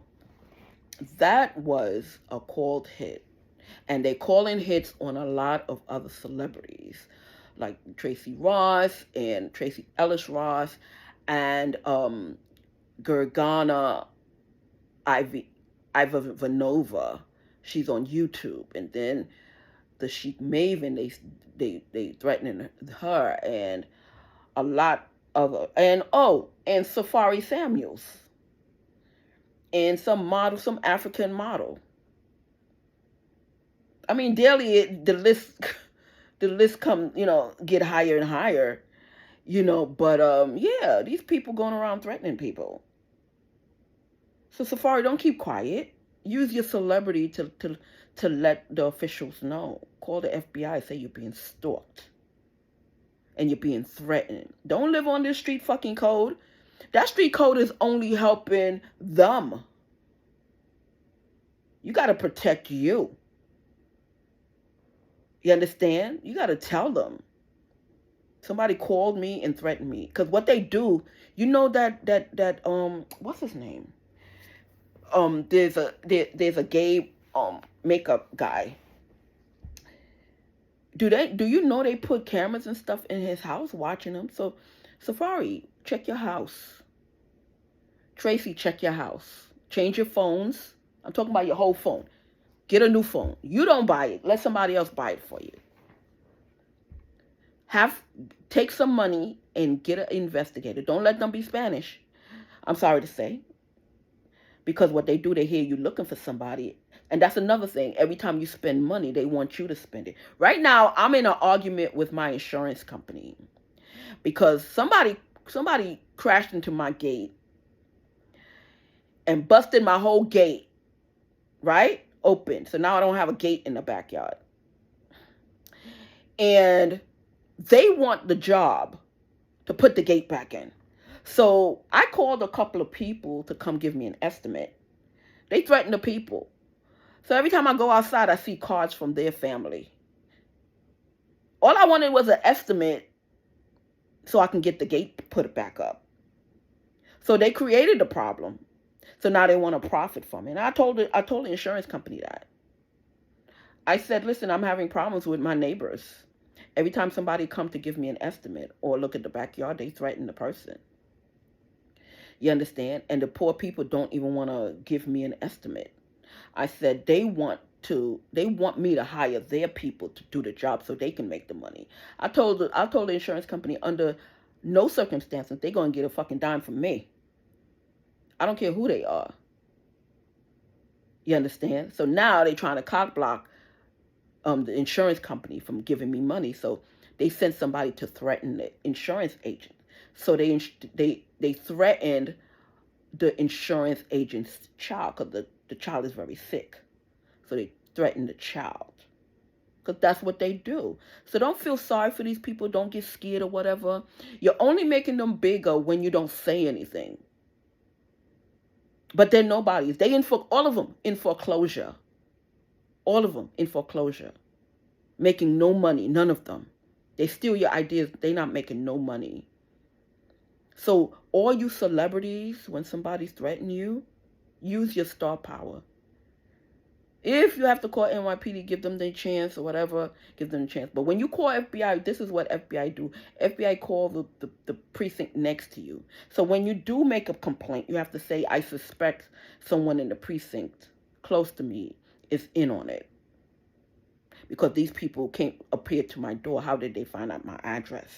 that was a called hit. And they call in hits on a lot of other celebrities, like Tracy Ross and Tracy Ellis Ross and Gergana Ivanova. She's on YouTube. And then the Chic Maven, they threatening her, and a lot and Safari Samuels, and some African model. I mean, daily the list the list come, get higher and higher, but yeah, these people going around threatening people. So Safari, don't keep quiet. Use your celebrity to let the officials know. Call the FBI, say you're being stalked and you're being threatened. Don't live on this street fucking code. That street code is only helping them. You got to protect you. You understand? You got to tell them. Somebody called me and threatened me, because what they do, that what's his name? There's a gay makeup guy. Do you know they put cameras and stuff in his house watching him? So Safari, check your house. Tracy, check your house. Change your phones. I'm talking about your whole phone. Get a new phone. You don't buy it. Let somebody else buy it for you. Take some money and get an investigator. Don't let them be Spanish. I'm sorry to say. Because what they do, they hear you looking for somebody. And that's another thing. Every time you spend money, they want you to spend it. Right now, I'm in an argument with my insurance company. Because somebody crashed into my gate and busted my whole gate, right? Open. So now I don't have a gate in the backyard. And they want the job to put the gate back in. So I called a couple of people to come give me an estimate. They threaten the people. So every time I go outside, I see cards from their family. All I wanted was an estimate so I can get the gate put back up. So they created the problem. So now they want to profit from it. And I told the insurance company that. I said, listen, I'm having problems with my neighbors. Every time somebody come to give me an estimate or look at the backyard, they threaten the person. You understand? And the poor people don't even want to give me an estimate. I said they want me to hire their people to do the job so they can make the money. I told the insurance company, under no circumstances they're going to get a fucking dime from me. I don't care who they are. You understand? So now they're trying to cock block the insurance company from giving me money. So they sent somebody to threaten the insurance agent. So they threatened the insurance agent's child, because the child is very sick. So they threatened the child, because that's what they do. So don't feel sorry for these people. Don't get scared or whatever. You're only making them bigger when you don't say anything. But they're nobodies. All of them in foreclosure. All of them in foreclosure. Making no money. None of them. They steal your ideas. They're not making no money. So all you celebrities, when somebody's threatening you, use your star power. If you have to call NYPD, give them the chance or whatever, give them a chance. But when you call FBI, this is what FBI do. FBI call the precinct next to you. So when you do make a complaint, you have to say, I suspect someone in the precinct close to me is in on it. Because these people came appear to my door. How did they find out my address?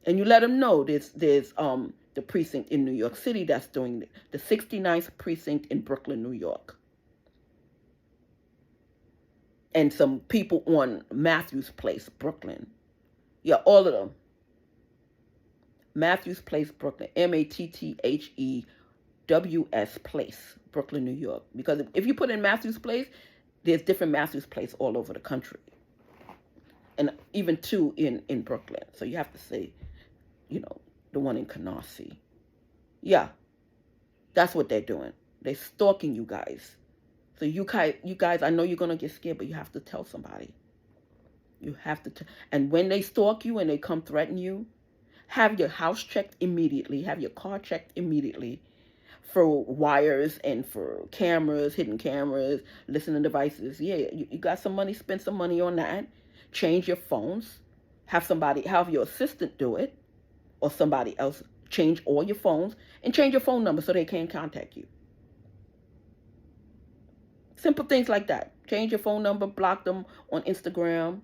And you let them know there's the precinct in New York City that's doing it. The 69th precinct in Brooklyn, New York. And some people on Matthews Place, Brooklyn. Yeah, all of them. Matthews Place, Brooklyn. MATTHEWS Place, Brooklyn, New York. Because if you put in Matthews Place, there's different Matthews Place all over the country. And even two in Brooklyn. So you have to say, the one in Canarsie. Yeah, that's what they're doing. They're stalking you guys. So you guys, I know you're going to get scared, but you have to tell somebody. You have to and when they stalk you and they come threaten you, have your house checked immediately. Have your car checked immediately for wires and for cameras, hidden cameras, listening devices. Yeah, you got some money, spend some money on that. Change your phones. Have your assistant do it, or somebody else change all your phones and change your phone number so they can't contact you. Simple things like that. Change your phone number, block them on Instagram.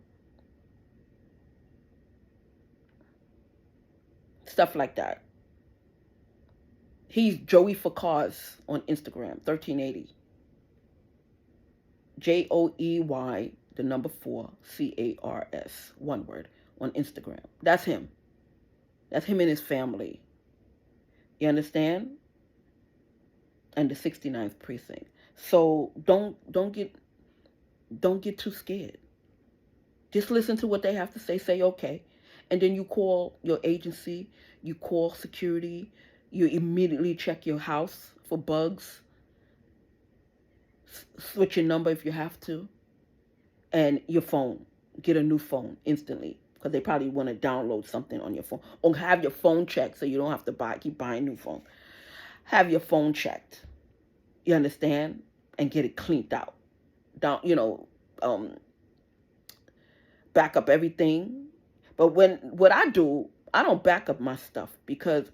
stuff like that. He's Joey for Cars on Instagram, 1380. JOEY, the number 4, CARS, one word, on Instagram. That's him. That's him and his family. You understand? And the 69th precinct. So don't get too scared. Just listen to what they have to say. Say okay, and then you call your agency. You call security. You immediately check your house for bugs. Switch your number if you have to, and your phone. Get a new phone instantly, because they probably want to download something on your phone, or have your phone checked so you don't have to keep buying new phones. Have your phone checked. You understand? And get it cleaned out. Back up everything. But what I do, I don't back up my stuff, because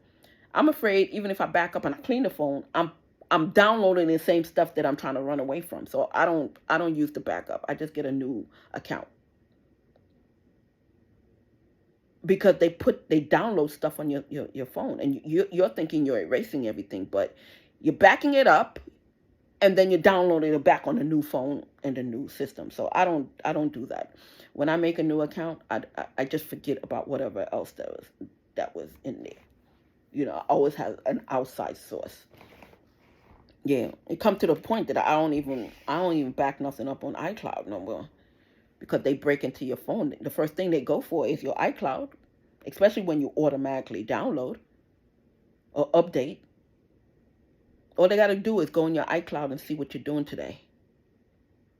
I'm afraid even if I back up and I clean the phone, I'm downloading the same stuff that I'm trying to run away from. So I don't use the backup. I just get a new account. Because they download stuff on your phone, and you're thinking you're erasing everything, but you're backing it up, and then you're downloading it back on a new phone and a new system. So I don't do that. When I make a new account, I just forget about whatever else that was in there. I always have an outside source. Yeah, it come to the point that I don't even back nothing up on iCloud no more, because they break into your phone. The first thing they go for is your iCloud, especially when you automatically download or update. All they got to do is go in your iCloud and see what you're doing today,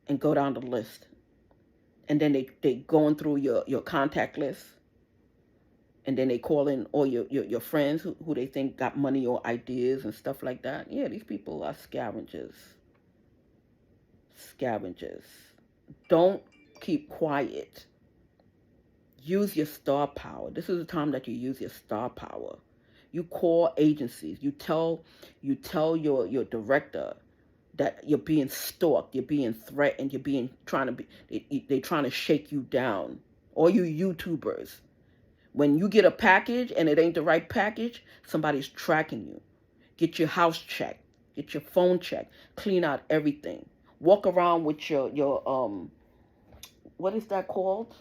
and go down the list. And then they going through your contact list, and then they call in all your friends who they think got money or ideas and stuff like that. Yeah, these people are scavengers. Scavengers. Don't keep quiet. Use your star power. This is the time that you use your star power. You call agencies. You tell your director that you're being stalked, you're being threatened, they're trying to shake you down. All you YouTubers. When you get a package and it ain't the right package, somebody's tracking you. Get your house checked. Get your phone checked. Clean out everything. Walk around with your what is that called?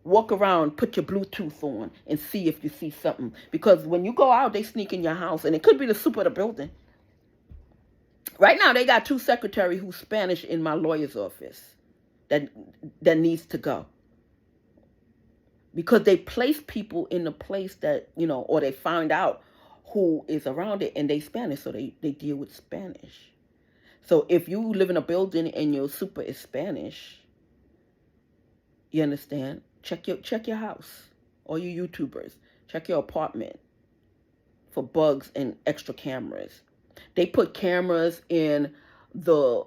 Walk around, put your Bluetooth on, and see if you see something. Because when you go out, they sneak in your house, and it could be the super of the building. Right now, they got 2 secretaries who's Spanish in my lawyer's office that needs to go. Because they place people in the place that, or they find out who is around it, and they Spanish, so they deal with Spanish. So if you live in a building and your super is Spanish, you understand? Check your house. All you YouTubers, check your apartment for bugs and extra cameras. They put cameras in the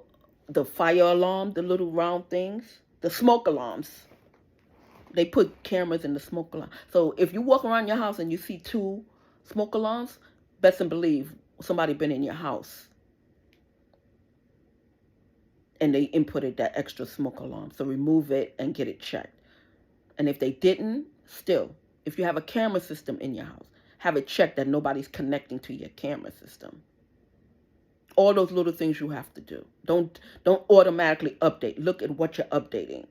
fire alarm, the little round things, the smoke alarms. They put cameras in the smoke alarm. So if you walk around your house and you see 2 smoke alarms, best and believe somebody been in your house, and they inputted that extra smoke alarm. So remove it and get it checked. And if they didn't, still, if you have a camera system in your house, have it checked that nobody's connecting to your camera system. All those little things you have to do. Don't automatically update. Look at what you're updating.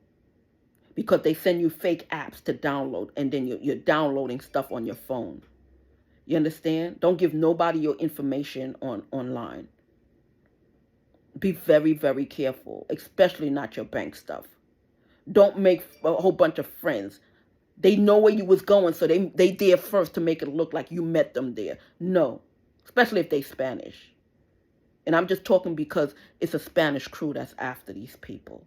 Because they send you fake apps to download, and then you're downloading stuff on your phone. You understand? Don't give nobody your information online. Be very, very careful, especially not your bank stuff. Don't make a whole bunch of friends. They know where you was going, so they there first to make it look like you met them there. No, especially if they Spanish. And I'm just talking because it's a Spanish crew that's after these people.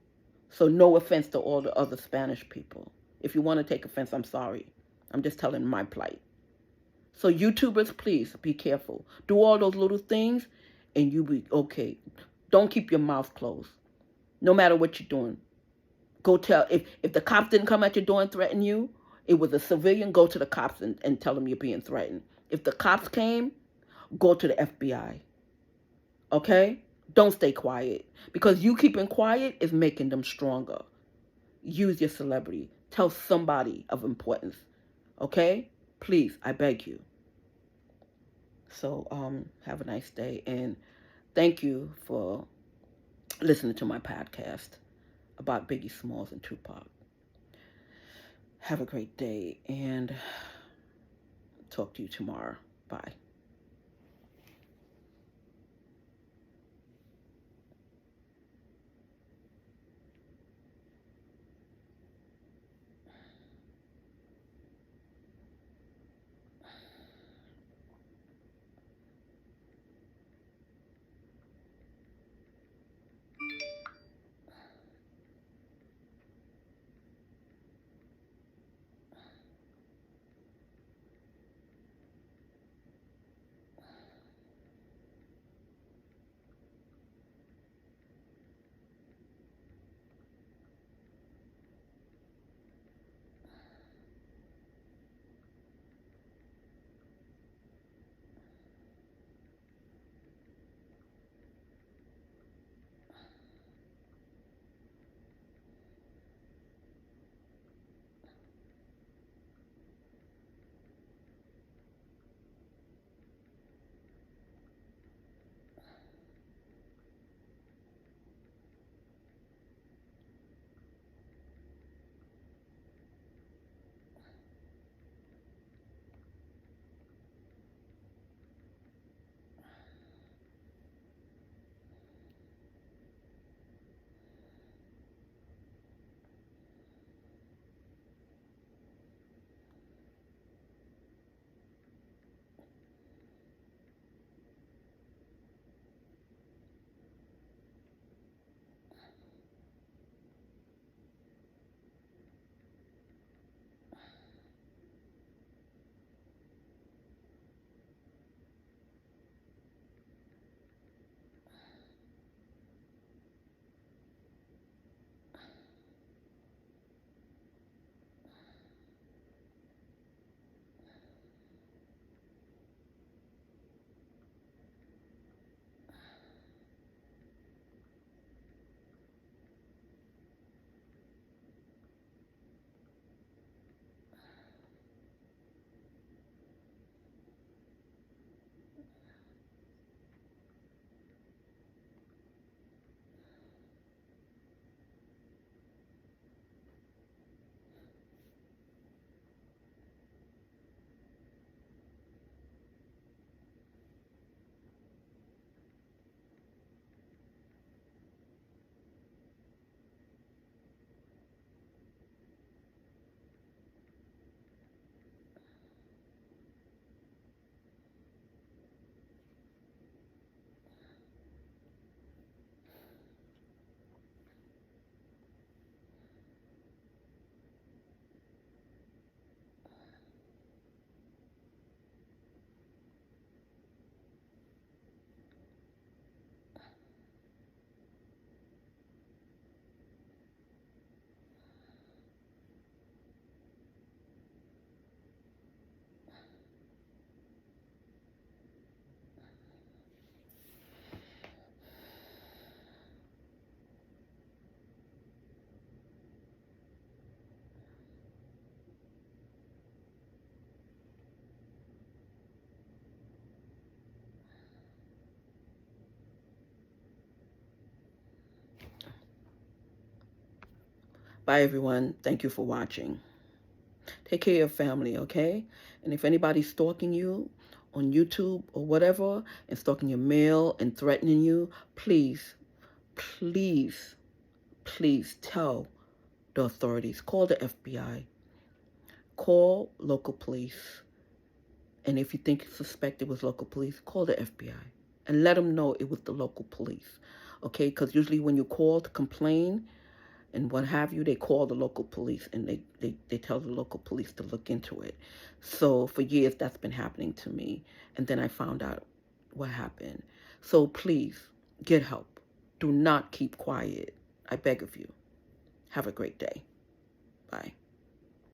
So no offense to all the other Spanish people. If you want to take offense, I'm sorry. I'm just telling my plight. So YouTubers, please be careful. Do all those little things and you be okay. Don't keep your mouth closed. No matter what you're doing. Go tell, if the cops didn't come at your door and threaten you, it was a civilian, go to the cops and tell them you're being threatened. If the cops came, go to the FBI. Okay? Don't stay quiet. Because you keeping quiet is making them stronger. Use your celebrity. Tell somebody of importance. Okay? Please, I beg you. So have a nice day, and thank you for listening to my podcast about Biggie Smalls and Tupac. Have a great day, and talk to you tomorrow. Bye. Bye, everyone. Thank you for watching. Take care of your family, okay? And if anybody's stalking you on YouTube or whatever, and stalking your mail and threatening you, please, please, please tell the authorities. Call the FBI. Call local police. And if you think you suspect it was local police, call the FBI. And let them know it was the local police, okay? Because usually when you call to complain, and what have you, they call the local police and they tell the local police to look into it. So for years, that's been happening to me. And then I found out what happened. So please, get help. Do not keep quiet. I beg of you. Have a great day. Bye.